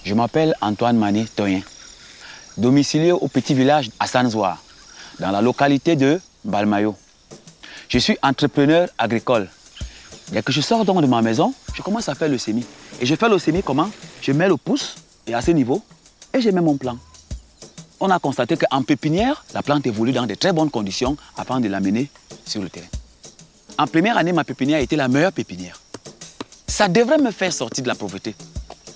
Je m'appelle Antoine Mané Toyen, domicilié au petit village à Sanzoa, dans la localité de Balmayo. Je suis entrepreneur agricole. Dès que je sors donc de ma maison, je commence à faire le semis. Et je fais le semis comment? Je mets le pouce, et à ce niveau, et je mets mon plant. On a constaté qu'en pépinière, la plante évolue dans de très bonnes conditions avant de l'amener sur le terrain. En première année, ma pépinière était la meilleure pépinière. Ça devrait me faire sortir de la pauvreté.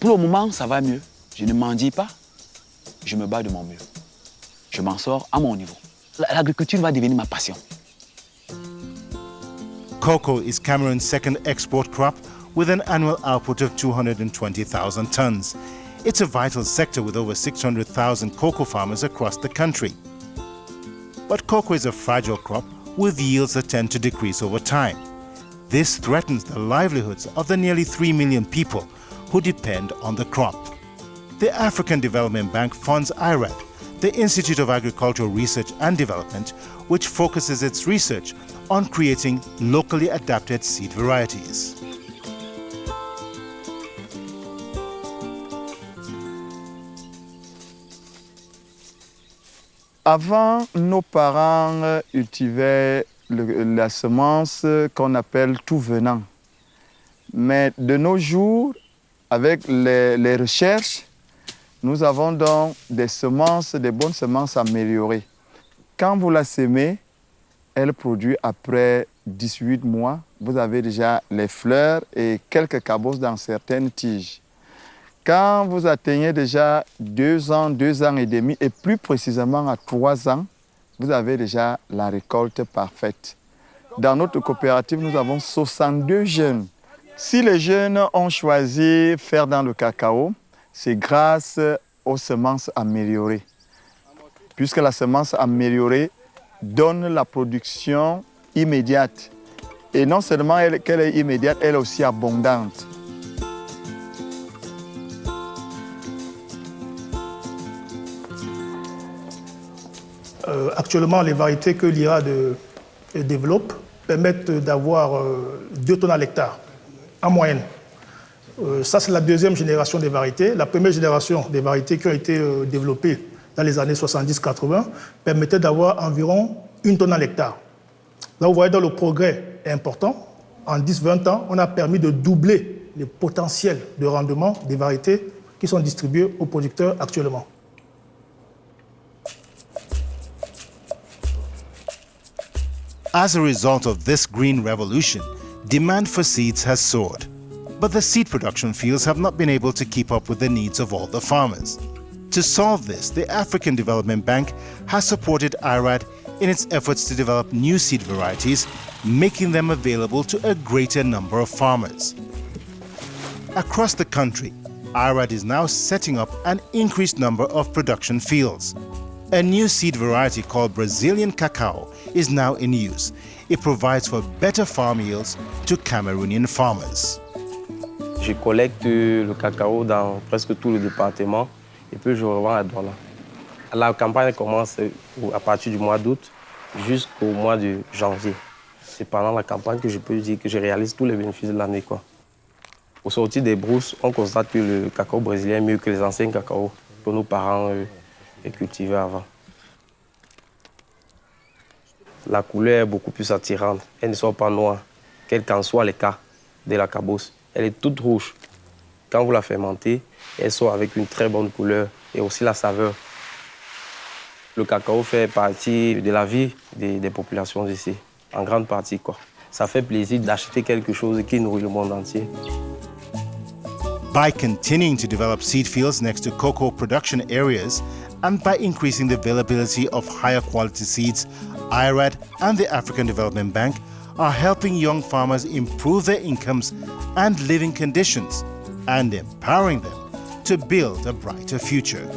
Pour le moment, ça va mieux. Je ne mendie pas, je me bats de mon mieux. Je m'en sors à mon niveau. L'agriculture va devenir ma passion. Cocoa is Cameroon's second export crop with an annual output of 220,000 tons. It's a vital sector with over 600,000 cocoa farmers across the country. But cocoa is a fragile crop with yields that tend to decrease over time. This threatens the livelihoods of the nearly 3 million people who depend on the crop. The African Development Bank funds IRAD, the Institute of Agricultural Research and Development, which focuses its research on creating locally adapted seed varieties. Avant, nos parents utilisaient la semence qu'on appelle tout venant. Mais de nos jours, avec les recherches, nous avons donc des semences, des bonnes semences améliorées. Quand vous la semez, elle produit après 18 mois. Vous avez déjà les fleurs et quelques cabosses dans certaines tiges. Quand vous atteignez déjà 2 ans, 2 ans et demi, et plus précisément à 3 ans, vous avez déjà la récolte parfaite. Dans notre coopérative, nous avons 62 jeunes. Si les jeunes ont choisi de faire dans le cacao, c'est grâce aux semences améliorées. Puisque la semence améliorée donne la production immédiate. Et non seulement qu'elle est immédiate, elle est aussi abondante. Actuellement, les variétés que l'IRAD développe permettent d'avoir 2 tonnes à l'hectare, en moyenne. Ça, c'est la deuxième génération des variétés. La première génération des variétés qui ont été développées dans les années 70-80 permettait d'avoir environ 1 tonne à l'hectare. Là, vous voyez, dans le progrès est important. En 10-20 ans, on a permis de doubler le potentiel de rendement des variétés qui sont distribuées aux producteurs actuellement. As a result of this green revolution, demand for seeds has soared. But the seed production fields have not been able to keep up with the needs of all the farmers. To solve this, the African Development Bank has supported IRAD in its efforts to develop new seed varieties, making them available to a greater number of farmers. Across the country, IRAD is now setting up an increased number of production fields. A new seed variety called Brazilian cacao is now in use. It provides for better farm yields to Cameroonian farmers. Je collecte le cacao dans presque tout le département et puis je revends à Douala. La campagne commence à partir du mois d'août jusqu'au mois de janvier. C'est pendant la campagne que je peux dire que je réalise tous les bénéfices de l'année. Au sortir des brousses, on constate que le cacao brésilien est mieux que les anciens cacao que nos parents cultivaient avant. La couleur est beaucoup plus attirante. Elle ne soit pas noire, quel qu'en soit le cas de la cabosse. Elle est toute rouge. Quand vous la fermentez, elle sort avec une très bonne couleur et aussi la saveur. Le cacao fait partie de la vie des populations ici, en grande partie. Ça fait plaisir d'acheter quelque chose qui nourrit le monde entier. By continuing to develop seed fields next to cocoa production areas and by increasing the availability of higher quality seeds, IRAD and the African Development Bank are helping young farmers improve their incomes and living conditions and empowering them to build a brighter future.